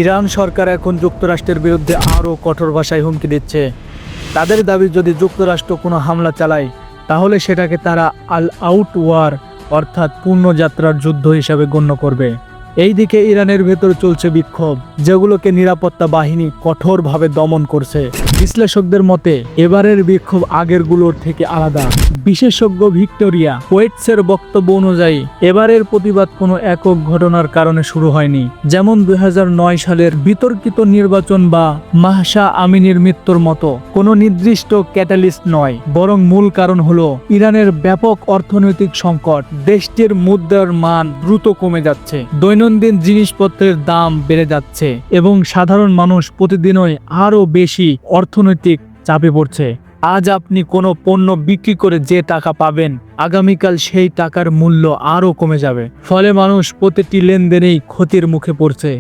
Iran সরকার এখন যুক্তরাষ্ট্রের বিরুদ্ধে আরও কঠোর ভাষায় হুমকি দিচ্ছে। তাদের দাবি, যদি যুক্তরাষ্ট্র কোনো হামলা চালায় তাহলে সেটাকে তারা আল আউট ওয়ার অর্থাৎ পূর্ণযাত্রার যুদ্ধ হিসাবে গণ্য করবে। এইদিকে ইরানের ভেতর চলছে বিক্ষোভ, যেগুলোকে নিরাপত্তা বাহিনী কঠোরভাবে দমন করছে। বিশ্লেষকদের মতে এবারের বিক্ষোভ আগেরগুলোর থেকে আলাদা। বিশেষজ্ঞ ভিক্টোরিয়া ওয়েটসের বক্তব্য অনুযায়ী এবারের প্রতিবাদ কোনো একক ঘটনার কারণে শুরু হয়নি, যেমন 2009 সালের বিতর্কিত নির্বাচন বা মাহসা আমিনির মৃত্যুর মতো কোনো নির্দিষ্ট ক্যাটালিস্ট নয়, বরং মূল কারণ হলো ইরানের ব্যাপক অর্থনৈতিক সংকট। দেশটির মুদ্রার মান দ্রুত কমে যাচ্ছে, দৈনন্দিন জিনিসপত্রের দাম বেড়ে যাচ্ছে এবং সাধারণ মানুষ প্রতিদিনই আরও বেশি অর্থনৈতিক চাপে পড়ছে। আজ আপনি কোনো পণ্য বিক্রি করে যে টাকা পাবেন, আগামীকাল সেই টাকার মূল্য আরও কমে যাবে, ফলে মানুষ প্রতিটি লেনদেনেই ক্ষতির মুখে পড়ছে।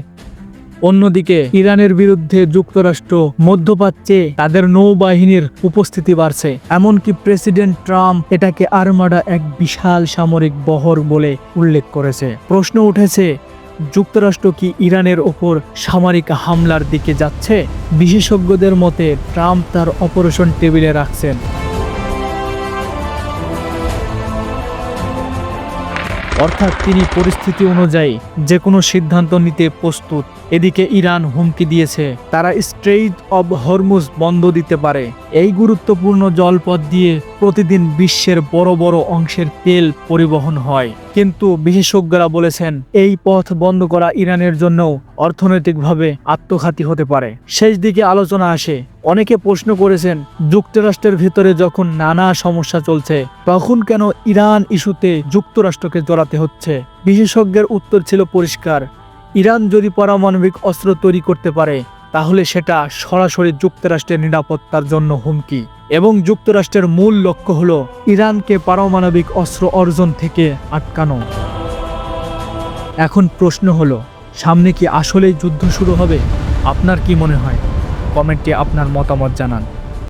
অন্যদিকে ইরানের বিরুদ্ধে যুক্তরাষ্ট্র মধ্যপ্রাচ্যে তাদের নৌবাহিনীর উপস্থিতি বাড়ছে। এমনকি প্রেসিডেন্ট ট্রাম্প এটাকে আর্মাডা এক বিশাল সামরিক বহর বলে উল্লেখ করেছে। প্রশ্ন উঠেছে, যুক্তরাষ্ট্র কি ইরানের ওপর সামরিক হামলার দিকে যাচ্ছে? বিশেষজ্ঞদের মতে ট্রাম্প তার অপারেশন টেবিলে রাখছেন, অর্থাৎ তিনি পরিস্থিতি অনুযায়ী যে কোনো সিদ্ধান্ত নিতে প্রস্তুত। এদিকে ইরান হুমকি দিয়েছে তারা স্ট্রেইট অব হরমুজ বন্ধ দিতে পারে। এই গুরুত্বপূর্ণ জলপথ দিয়ে প্রতিদিন বিশ্বের বড় বড় অংশের তেল পরিবহন হয়, কিন্তু বিশেষজ্ঞরা বলেছেন এই পথ বন্ধ করা ইরানের জন্য অর্থনৈতিকভাবে আত্মঘাতী হতে পারে। শেষ দিকে আলোচনা আসে, অনেকে প্রশ্ন করেছেন, যুক্তরাষ্ট্রের ভিতরে যখন নানা সমস্যা চলছে তখন কেন ইরান ইস্যুতে যুক্তরাষ্ট্রকে জড়াতে হচ্ছে? বিশেষজ্ঞের উত্তর ছিল পরিষ্কার, ইরান যদি পারমাণবিক অস্ত্র তৈরি করতে পারে তাহলে সেটা সরাসরি যুক্তরাষ্ট্রের নিরাপত্তার জন্য হুমকি, এবং যুক্তরাষ্ট্রের মূল লক্ষ্য হলো ইরানকে পারমাণবিক অস্ত্র অর্জন থেকে আটকানো। এখন প্রশ্ন হলো, সামনে কি আসলেই যুদ্ধ শুরু হবে? আপনার কি মনে হয়? কমেন্টে আপনার মতামত জানান।